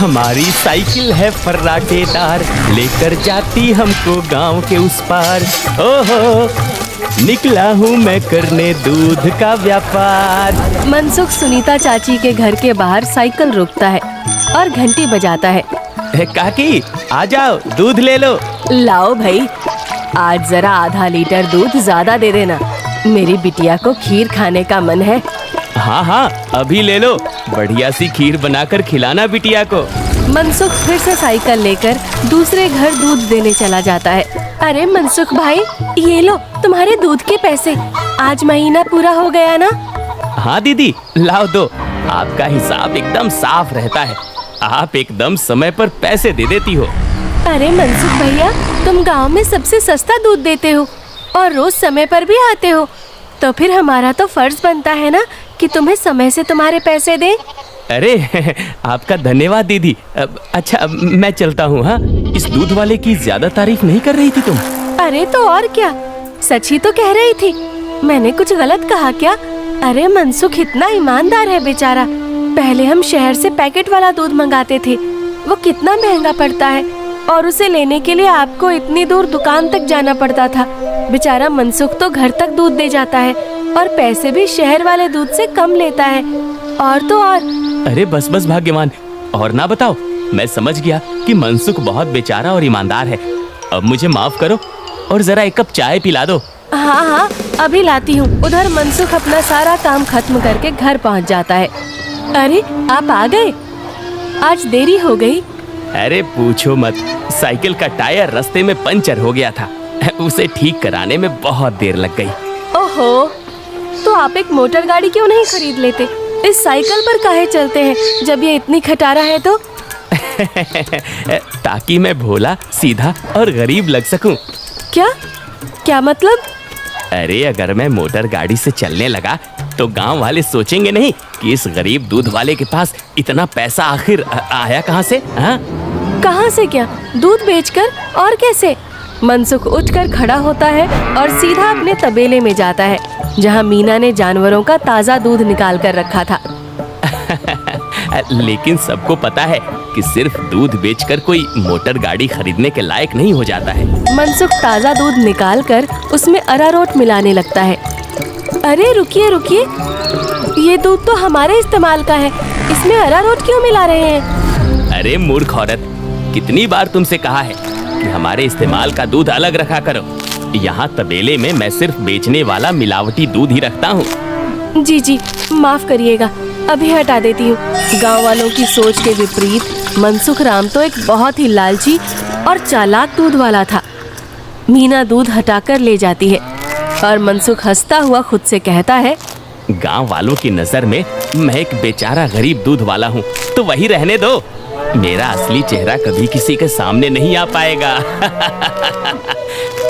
हमारी साइकिल है फर्राटेदार, लेकर जाती हमको गांव के उस पार। ओहो, निकला हूँ मैं करने दूध का व्यापार। मनसुख सुनीता चाची के घर के बाहर साइकिल रोकता है और घंटी बजाता है। काकी आ जाओ, दूध ले लो। लाओ भाई, आज जरा आधा लीटर दूध ज्यादा दे देना, मेरी बिटिया को खीर खाने का मन है। हाँ हाँ, अभी ले लो, बढ़िया सी खीर बनाकर खिलाना बिटिया को। मनसुख फिर से साइकिल लेकर दूसरे घर दूध देने चला जाता है। अरे मनसुख भाई, ये लो तुम्हारे दूध के पैसे, आज महीना पूरा हो गया ना? हाँ दीदी, लाओ दो, आपका हिसाब एकदम साफ रहता है, आप एकदम समय पर पैसे दे देती हो। अरे मनसुख भैया, तुम गांव में सबसे सस्ता दूध देते हो और रोज समय पर भी आते हो, तो फिर हमारा तो फर्ज बनता है ना कि तुम्हें समय से तुम्हारे पैसे दें। अरे आपका धन्यवाद दीदी। अच्छा मैं चलता हूँ। हाँ, इस दूध वाले की ज्यादा तारीफ नहीं कर रही थी तुम? अरे तो और क्या, सच ही तो कह रही थी, मैंने कुछ गलत कहा क्या? अरे मनसुख इतना ईमानदार है बेचारा। पहले हम शहर से पैकेट वाला दूध मंगाते थे, वो कितना महंगा पड़ता है, और उसे लेने के लिए आपको इतनी दूर दुकान तक जाना पड़ता था। बेचारा मनसुख तो घर तक दूध दे जाता है और पैसे भी शहर वाले दूध से कम लेता है। और तो और। अरे बस बस भाग्यवान, और ना बताओ, मैं समझ गया कि मनसुख बहुत बेचारा और ईमानदार है। अब मुझे माफ करो और जरा एक कप चाय पिला दो। हाँ हाँ, अभी लाती हूँ। उधर मनसुख अपना सारा काम खत्म करके घर पहुँच जाता है। अरे आप आ गए, आज देरी हो गई। अरे पूछो मत, साइकिल का टायर रास्ते में पंचर हो गया था, उसे ठीक कराने में बहुत देर लग गई। ओहो, तो आप एक मोटर गाड़ी क्यों नहीं खरीद लेते? इस साइकिल पर काहे चलते हैं जब ये इतनी खटारा है तो? ताकि मैं भोला, सीधा और गरीब लग सकूं। क्या क्या मतलब? अरे अगर मैं मोटर गाड़ी से चलने लगा तो गांव वाले सोचेंगे नहीं कि इस गरीब दूध वाले के पास इतना पैसा आखिर आया कहां से? हाँ, कहां से क्या? दूध बेचकर और कैसे? मनसुख उठकर खड़ा होता है और सीधा अपने तबेले में जाता है, जहां मीना ने जानवरों का ताजा दूध निकाल कर रखा था। लेकिन सबको पता है कि सिर्फ दूध बेचकर कोई मोटर गाड़ी खरीदने के लायक नहीं हो जाता है। मनसुख ताजा दूध निकालकर उसमें अरारोट मिलाने लगता है। अरे रुकिए रुकिए, ये दूध तो हमारे इस्तेमाल का है, इसमें अरारोट क्यों मिला रहे हैं? अरे मूर्ख औरत, कितनी बार तुमसे कहा है कि हमारे इस्तेमाल का दूध अलग रखा करो। यहाँ तबेले में मैं सिर्फ बेचने वाला मिलावटी दूध ही रखता हूँ। जी जी, माफ करिएगा, अभी हटा देती हूँ। गांव वालों की सोच के विपरीत मनसुख राम तो एक बहुत ही लालची और चालाक दूध वाला था। मीना दूध हटाकर ले जाती है और मनसुख हंसता हुआ खुद से कहता है, गांव वालों की नजर में मैं एक बेचारा गरीब दूध वाला हूँ, तो वही रहने दो। मेरा असली चेहरा कभी किसी के सामने नहीं आ पाएगा।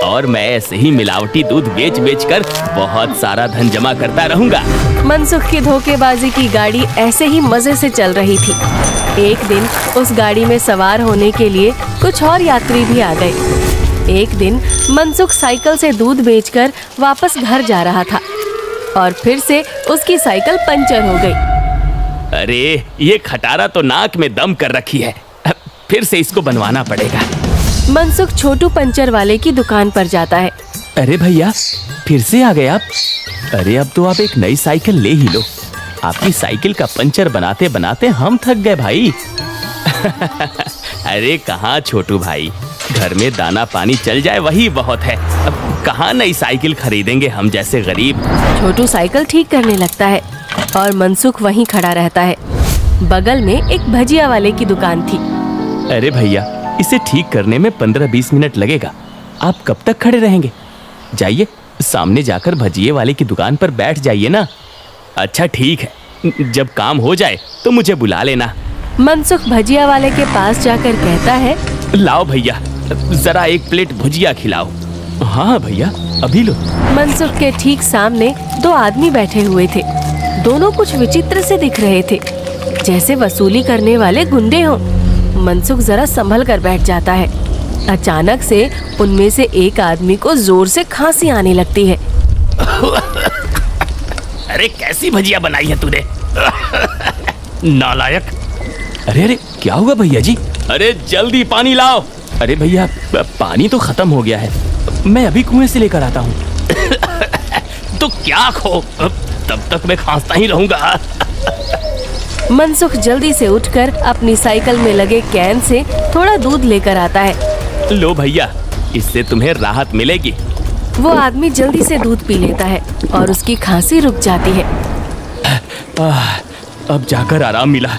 और मैं ऐसे ही मिलावटी दूध बेच बेच कर बहुत सारा धन जमा करता रहूंगा। मनसुख की धोखेबाजी की गाड़ी ऐसे ही मजे से चल रही थी। एक दिन उस गाड़ी में सवार होने के लिए कुछ और यात्री भी आ गए। एक दिन मनसुख साइकिल से दूध बेचकर वापस घर जा रहा था और फिर से उसकी साइकिल पंचर हो गई। अरे ये खटारा तो नाक में दम कर रखी है, फिर से इसको बनवाना पड़ेगा। मनसुख छोटू पंचर वाले की दुकान पर जाता है। अरे भैया, फिर से आ गए आप? अरे अब तो आप एक नई साइकिल ले ही लो, आपकी साइकिल का पंचर बनाते बनाते हम थक गए भाई। अरे कहाँ छोटू भाई, घर में दाना पानी चल जाए वही बहुत है, अब कहाँ नई साइकिल खरीदेंगे हम जैसे गरीब। छोटू साइकिल ठीक करने लगता है और मनसुख वहीं खड़ा रहता है। बगल में एक भजिया वाले की दुकान थी। अरे भैया, इसे ठीक करने में 15-20 मिनट लगेगा, आप कब तक खड़े रहेंगे? जाइए सामने जाकर भजिए वाले की दुकान पर बैठ जाइए ना। अच्छा ठीक है, जब काम हो जाए तो मुझे बुला लेना। मनसुख भजिया वाले के पास जाकर कहता है, लाओ भैया, जरा एक प्लेट भुजिया खिलाओ। हाँ भैया, अभी लो। मनसुख के ठीक सामने दो आदमी बैठे हुए थे। दोनों कुछ विचित्र से दिख रहे थे, जैसे वसूली करने वाले गुंडे हों। मनसुख जरा संभल कर बैठ जाता है। अचानक से उनमें से एक आदमी को जोर से खांसी आने लगती है। अरे कैसी भजिया बनाई है तूने? नालायक, अरे अरे क्या हुआ भैया जी? अरे जल्दी पानी लाओ। अरे भैया पानी तो खत्म हो गया है, मैं अभी कुएं से लेकर आता हूँ। तो क्या खो, तब तक मैं खांसता ही रहूंगा। मनसुख जल्दी से उठकर अपनी साइकिल में लगे कैन से थोड़ा दूध लेकर आता है। लो भैया, इससे तुम्हें राहत मिलेगी। वो आदमी जल्दी से दूध पी लेता है और उसकी खांसी रुक जाती है। अब जाकर आराम मिला,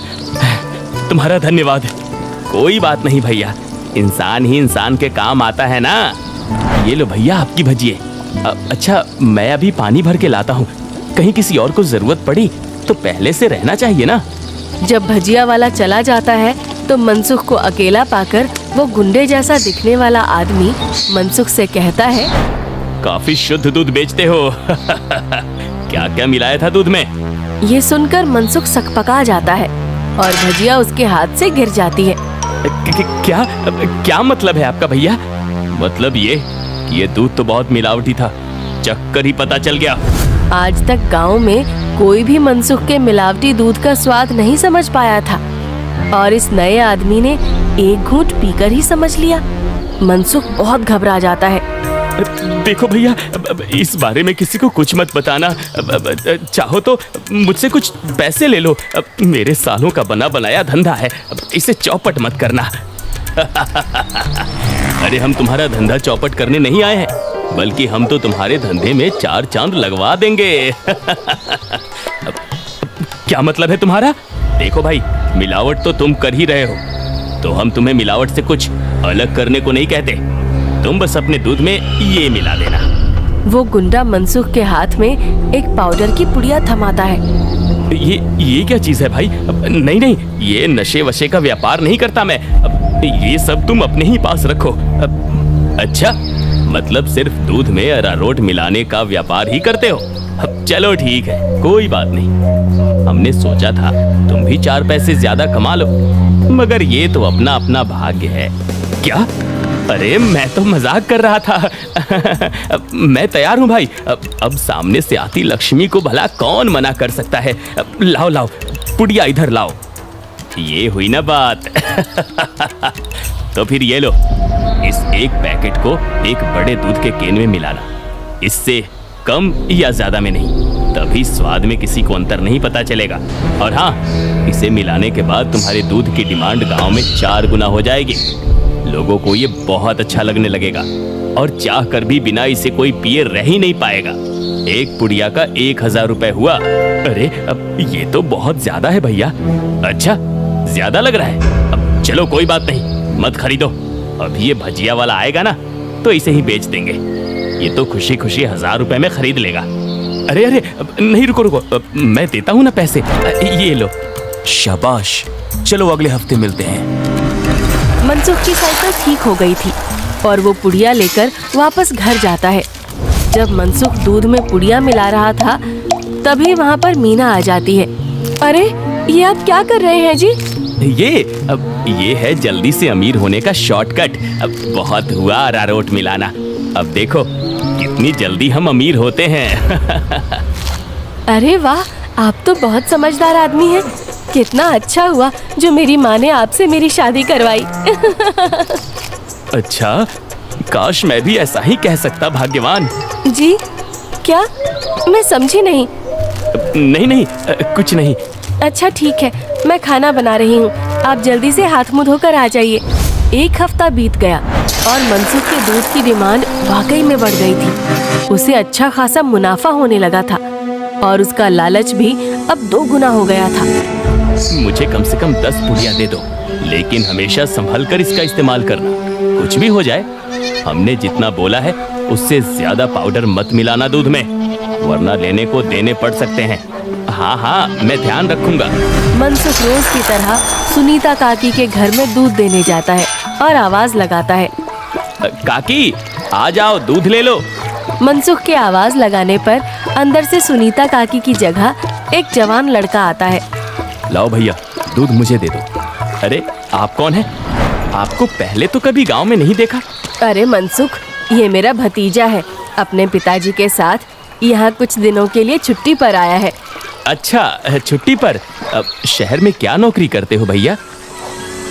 तुम्हारा धन्यवाद। कोई बात नहीं भैया, इंसान ही इंसान के काम आता है ना। ये लो भैया आपकी भजिए। अच्छा मैं अभी पानी भर के लाता हूँ, कहीं किसी और को जरूरत पड़ी तो पहले से रहना चाहिए ना। जब भजिया वाला चला जाता है तो मनसुख को अकेला पाकर वो गुंडे जैसा दिखने वाला आदमी मनसुख से कहता है, काफी शुद्ध दूध बेचते हो। क्या क्या मिलाया था दूध में? ये सुनकर मनसुख सकपका जाता है और भजिया उसके हाथ से गिर जाती है। क्या क्या मतलब है आपका भैया? मतलब ये दूध तो बहुत मिलावटी था, चक्कर ही पता चल गया। आज तक गांव में कोई भी मनसुख के मिलावटी दूध का स्वाद नहीं समझ पाया था और इस नए आदमी ने एक घूंट पीकर ही समझ लिया। मनसुख बहुत घबरा जाता है। देखो भैया, इस बारे में किसी को कुछ मत बताना। चाहो तो मुझसे कुछ पैसे ले लो, मेरे सालों का बना बनाया धंधा है, इसे चौपट मत करना। अरे हम तुम्हारा धंधा चौपट करने नहीं आए हैं, बल्कि हम तो तुम्हारे धंधे में 4 चांद लगवा देंगे। क्या मतलब है तुम्हारा? देखो भाई, मिलावट तो तुम कर ही रहे हो, तो हम तुम्हें मिलावट से कुछ अलग करने को नहीं कहते। तुम बस अपने दूध में ये मिला देना। वो गुंडा मनसुख के हाथ में एक पाउडर की पुड़िया थमाता है। ये क्या चीज है भाई? नहीं नहीं, ये नशे वशे का व्यापार नहीं करता मैं। ये सब तुम अपने ही पास रखो। अच्छा, मतलब सिर्फ दूध में अरारोट मिलाने का व्यापार ही करते हो? चलो ठीक है, कोई बात नहीं। हमने सोचा था तुम भी 4 पैसे ज्यादा कमा लो, मगर ये तो अपना अपना भाग्य है। क्या? अरे मैं तो मजाक कर रहा था। मैं तैयार हूँ भाई। अब सामने से आती लक्ष्मी को भला कौन मना कर सकता है। लाओ लाओ पुड़िया इधर लाओ। ये हुई ना बात। तो फिर ये लो, इस एक पैकेट को एक बड़े दूध के केन में मिलाना। इससे कम या ज्यादा में नहीं, तभी स्वाद में किसी को अंतर नहीं पता चलेगा। और हाँ, इसे मिलाने के बाद तुम्हारे दूध की डिमांड गांव में 4 गुना हो जाएगी। लोगों को ये बहुत अच्छा लगने लगेगा और चाह कर भी बिना इसे कोई पिए रह ही नहीं पाएगा। एक पुड़िया का 1000 रुपए हुआ। अरे अब ये तो बहुत ज्यादा है भैया। अच्छा, ज्यादा लग रहा है? अब चलो कोई बात नहीं, मत खरीदो। अभी ये भजिया वाला आएगा ना तो इसे ही बेच देंगे। ये तो खुशी खुशी 1000 रुपए में खरीद लेगा। अरे अरे नहीं, रुको रुको, मैं देता हूँ ना पैसे। ये लो। शाबाश, चलो अगले हफ्ते मिलते हैं। मनसुख की साइकिल ठीक हो गई थी और वो पुड़िया लेकर वापस घर जाता है। जब मनसुख दूध में पुड़िया मिला रहा था, तभी वहाँ पर मीना आ जाती है। अरे ये आप क्या कर रहे हैं जी? ये है जल्दी से अमीर होने का शॉर्टकट। अब बहुत हुआ अरारोट मिलाना, अब देखो कितनी जल्दी हम अमीर होते हैं। अरे वाह, आप तो बहुत समझदार आदमी हैं। कितना अच्छा हुआ जो मेरी माँ ने आपसे मेरी शादी करवाई। अच्छा, काश मैं भी ऐसा ही कह सकता, भाग्यवान। जी क्या? मैं समझी नहीं। नहीं नहीं, कुछ नहीं। अच्छा ठीक है, मैं खाना बना रही हूँ, आप जल्दी से हाथ मुँह धोकर आ जाइए। 1 हफ्ता बीत गया और मनसुख के दूध की डिमांड वाकई में बढ़ गई थी। उसे अच्छा खासा मुनाफा होने लगा था और उसका लालच भी अब 2 गुना हो गया था। मुझे कम से कम 10 पुड़िया दे दो, लेकिन हमेशा संभल कर इसका इस्तेमाल करना। कुछ भी हो जाए, हमने जितना बोला है उससे ज्यादा पाउडर मत मिलाना दूध में, वरना लेने को देने पड़ सकते हैं। हाँ हाँ, मैं ध्यान रखूंगा। मनसुख रोज की तरह सुनीता काकी के घर में दूध देने जाता है और आवाज लगाता है, काकी आ जाओ, दूध ले लो। मनसुख के आवाज लगाने पर अंदर से सुनीता काकी की जगह एक जवान लड़का आता है। लाओ भैया, दूध मुझे दे दो। अरे आप कौन है? आपको पहले तो कभी गांव में नहीं देखा। अरे मनसुख, ये मेरा भतीजा है, अपने पिताजी के साथ यहाँ कुछ दिनों के लिए छुट्टी पर आया है। अच्छा, छुट्टी पर? शहर में क्या नौकरी करते हो भैया?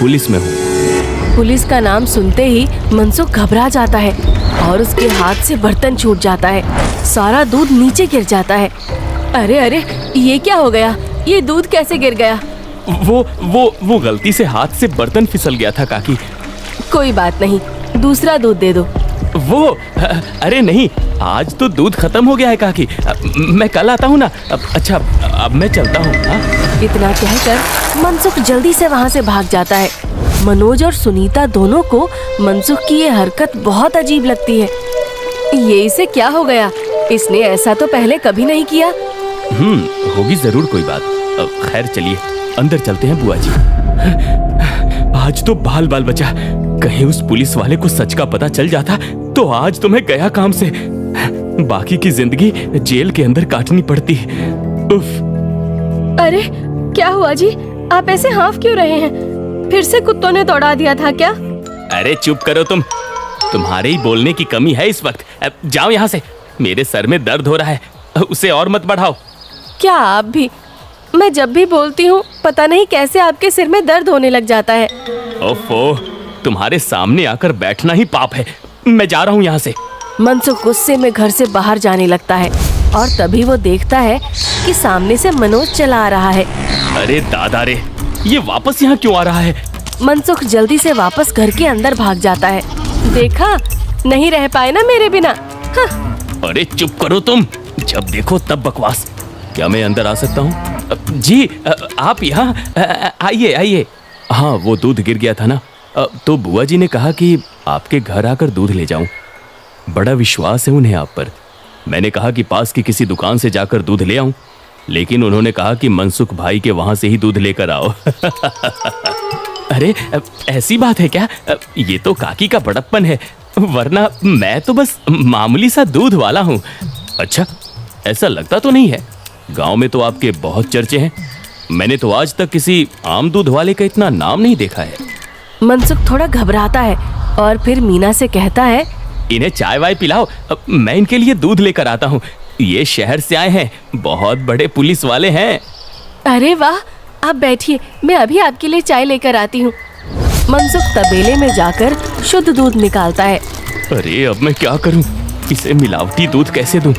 पुलिस में हूँ। पुलिस का नाम सुनते ही मनसुख घबरा जाता है और उसके हाथ से बर्तन छूट जाता है। सारा दूध नीचे गिर जाता है। अरे अरे, ये क्या हो गया? ये दूध कैसे गिर गया? वो गलती से हाथ से बर्तन फिसल गया था काकी। कोई बात नहीं, दूसरा दूध दे दो। अरे नहीं, आज तो दूध खत्म हो गया है काकी। मैं कल आता हूँ ना। अच्छा, अब मैं चलता हूँ। इतना कहकर मनसुख जल्दी से वहाँ से भाग जाता है। मनोज और सुनीता दोनों को मनसुख की ये हरकत बहुत अजीब लगती है। ये इसे क्या हो गया? इसने ऐसा तो पहले कभी नहीं किया। होगी जरूर कोई बात। खैर चलिए अंदर चलते हैं बुआ जी। आज तो बाल बाल बचा। कहीं उस पुलिस वाले को सच का पता चल जाता तो आज तो मैं गया काम से। बाकी की जिंदगी जेल के अंदर काटनी पड़ती। उफ। अरे क्या हुआ जी? आप ऐसे हाफ क्यों रहे हैं? फिर से कुत्तों ने दौड़ा दिया था क्या? अरे चुप करो तुम। तुम्हारे ही बोलने की कमी है इस वक्त। जाओ यहाँ से। मेरे सर में दर्द हो रहा है, उसे और मत बढ़ाओ। क्या आप भी? मैं जब भी बोलती हूँ पता नहीं कैसे आपके सिर में दर्द होने लग जाता है। ओफो, तुम्हारे सामने आकर बैठना ही पाप है। मैं जा रहा हूँ यहाँ से। मनसुख गुस्से में घर से बाहर जाने लगता है और तभी वो देखता है कि सामने से मनोज चला आ रहा है। अरे दादा रे, ये वापस यहाँ क्यों आ रहा है? मनसुख जल्दी से वापस घर के अंदर भाग जाता है। देखा, नहीं रह पाए ना मेरे बिना। हाँ। अरे चुप करो तुम, जब देखो तब बकवास। क्या मैं अंदर आ सकता हूँ? जी आप यहाँ आइए आइए। हाँ, वो दूध गिर गया था ना, तो बुआ जी ने कहा कि आपके घर आकर दूध ले जाऊं। बड़ा विश्वास है उन्हें आप पर। मैंने कहा कि पास की किसी दुकान से जाकर दूध ले आऊं, लेकिन उन्होंने कहा कि मनसुख भाई के वहां से ही दूध लेकर आओ। अरे ऐसी बात है क्या? ये तो काकी का बड़प्पन है, वरना मैं तो बस मामूली सा दूध वाला हूँ। अच्छा, ऐसा लगता तो नहीं है। गांव में तो आपके बहुत चर्चे हैं। मैंने तो आज तक किसी आम दूध वाले का इतना नाम नहीं देखा है। मनसुख थोड़ा घबराता है और फिर मीना से कहता है, इन्हें चाय वाय पिलाओ, मैं इनके लिए दूध लेकर आता हूँ। ये शहर से आए हैं, बहुत बड़े पुलिस वाले हैं। अरे वाह, आप बैठिए, मैं अभी आपके लिए चाय लेकर आती हूँ। मनसुख तबेले में जाकर शुद्ध दूध निकालता है। अरे अब मैं क्या करूँ? इसे मिलावटी दूध कैसे दूँ?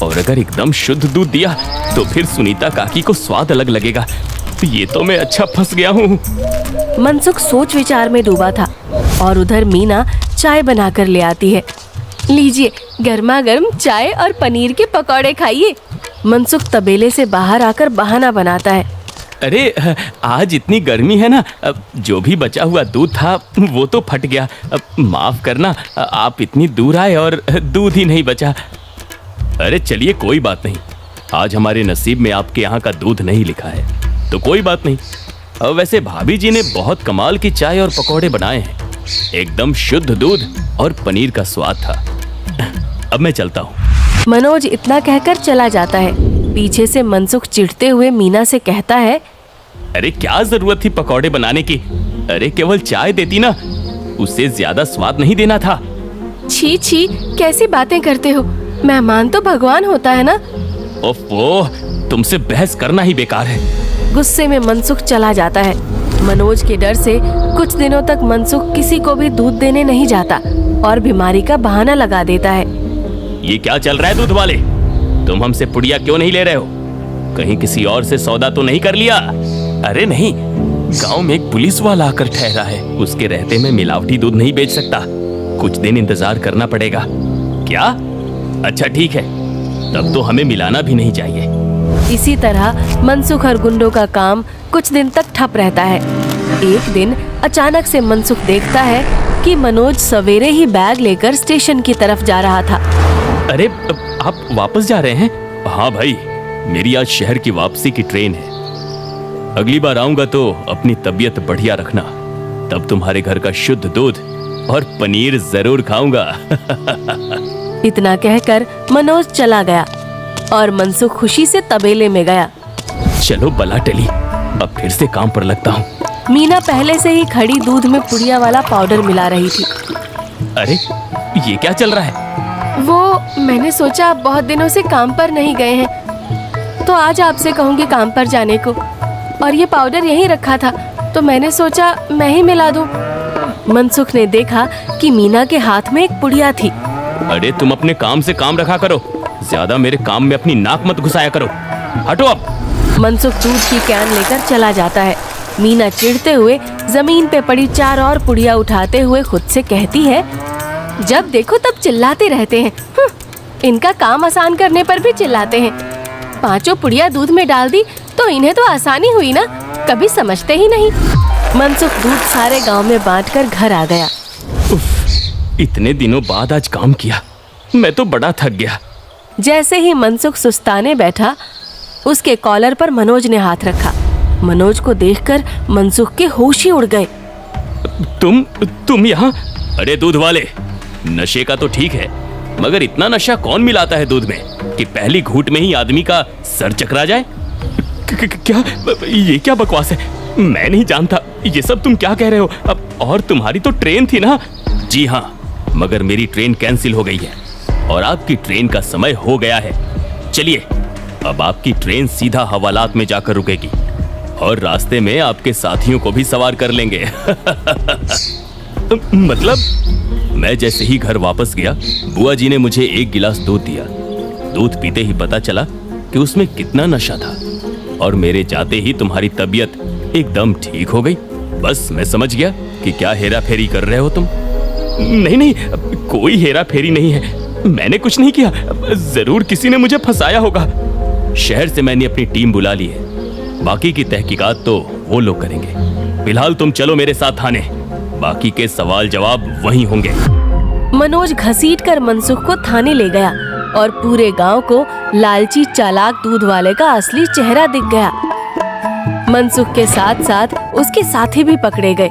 और अगर एकदम शुद्ध दूध दिया तो फिर सुनीता काकी को स्वाद अलग लगेगा। ये तो मैं अच्छा फंस गया हूँ। मनसुख सोच विचार में डूबा था और उधर मीना चाय बनाकर ले आती है। लीजिए, गर्मा गर्म चाय और पनीर के पकौड़े खाइए। मनसुख तबेले से बाहर आकर बहाना बनाता है। अरे आज इतनी गर्मी है ना, जो भी बचा हुआ दूध था वो तो फट गया। माफ करना, आप इतनी दूर आए और दूध ही नहीं बचा। अरे चलिए कोई बात नहीं, आज हमारे नसीब में आपके यहाँ का दूध नहीं लिखा है तो कोई बात नहीं। वैसे भाभी जी ने बहुत कमाल की चाय और पकौड़े बनाए हैं। एकदम शुद्ध दूध और पनीर का स्वाद था। अब मैं चलता हूँ। मनोज इतना कहकर चला जाता है। पीछे से मनसुख चिढ़ते हुए मीना से कहता है, अरे क्या जरूरत थी पकौड़े बनाने की? अरे केवल चाय देती ना, उससे ज्यादा स्वाद नहीं देना था। छी छी, कैसी बातें करते हो? मेहमान तो भगवान होता है ना। ओफो, तुमसे बहस करना ही बेकार है। गुस्से में मनसुख चला जाता है। मनोज के डर से कुछ दिनों तक मनसुख किसी को भी दूध देने नहीं जाता और बीमारी का बहाना लगा देता है। ये क्या चल रहा है दूध वाले? तुम हमसे पुड़िया क्यों नहीं ले रहे हो? कहीं किसी और से सौदा तो नहीं कर लिया? अरे नहीं, गांव में एक पुलिस वाला आकर ठहरा है, उसके रहते मैं मिलावटी दूध नहीं बेच सकता। कुछ दिन इंतजार करना पड़ेगा। क्या? अच्छा ठीक है, तब तो हमें मिलाना भी नहीं चाहिए। इसी तरह मनसुख और गुंडों का काम कुछ दिन तक ठप रहता है। एक दिन अचानक से मनसुख देखता है कि मनोज सवेरे ही बैग लेकर स्टेशन की तरफ जा रहा था। अरे आप वापस जा रहे हैं? हाँ भाई, मेरी आज शहर की वापसी की ट्रेन है। अगली बार आऊंगा तो अपनी तबीयत बढ़िया रखना, तब तुम्हारे घर का शुद्ध दूध और पनीर जरूर खाऊंगा। इतना कहकर मनोज चला गया और मनसुख खुशी से तबेले में गया। चलो बला टली, अब फिर से काम पर लगता हूँ। मीना पहले से ही खड़ी दूध में पुड़िया वाला पाउडर मिला रही थी। अरे ये क्या चल रहा है? वो मैंने सोचा आप बहुत दिनों से काम पर नहीं गए हैं तो आज आपसे कहूँगी काम पर जाने को, और ये पाउडर यहीं रखा था, तो मैंने सोचा मैं ही मिला दूं। मनसुख ने देखा कि मीना के हाथ में एक पुड़िया थी। अरे तुम अपने काम से काम रखा करो, ज्यादा मेरे काम में अपनी नाक मत घुसाया करो। हटो अब। मनसुख दूध की कैन लेकर चला जाता है। मीना चिढ़ते हुए जमीन पे पड़ी 4 और पुड़िया उठाते हुए खुद से कहती है, जब देखो तब चिल्लाते रहते हैं। इनका काम आसान करने पर भी चिल्लाते हैं। 5 पुड़िया दूध में डाल दी तो इन्हें तो आसानी हुई ना, कभी समझते ही नहीं। मनसुख दूध सारे गांव में बांटकर घर आ गया। उफ, इतने दिनों बाद आज काम किया, मैं तो बड़ा थक गया। जैसे ही मनसुख सुस्ताने बैठा, उसके कॉलर पर मनोज ने हाथ रखा। मनोज को देखकर मनसुख के होश ही उड़ गए। तुम यहाँ? अरे दूध वाले, नशे का तो ठीक है, मगर इतना नशा कौन मिलाता है दूध में कि पहली घूंट में ही आदमी का सर चकरा जाए? क्या ये क्या बकवास है? मैं नहीं जानता ये सब तुम क्या कह रहे हो। अब और तुम्हारी तो ट्रेन थी ना? जी हाँ, मगर मेरी ट्रेन कैंसिल हो गई है और आपकी ट्रेन का समय हो गया है। चलिए, अब आपकी ट्रेन सीधा हवालात में जाकर रुकेगी और रास्ते में आपके साथियों को भी सवार कर लेंगे। मतलब मैं जैसे ही घर वापस गया, बुआ जी ने मुझे 1 गिलास दूध दिया। दूध पीते ही पता चला कि उसमें कितना नशा था और मेरे जाते ही तुम्हारी तबीयत एकदम ठीक हो गई। बस मैं समझ गया कि क्या हेरा फेरी कर रहे हो तुम। नहीं, कोई हेरा फेरी नहीं है, मैंने कुछ नहीं किया। जरूर किसी ने मुझे फंसाया होगा। शहर से मैंने अपनी टीम बुला ली है, बाकी की तहकीकात तो वो लोग करेंगे। फिलहाल तुम चलो मेरे साथ थाने, बाकी के सवाल जवाब वहीं होंगे। मनोज घसीटकर मनसुख को थाने ले गया और पूरे गांव को लालची चालाक दूध वाले का असली चेहरा दिख गया। मनसुख के साथ साथ उसके साथी भी पकड़े गए।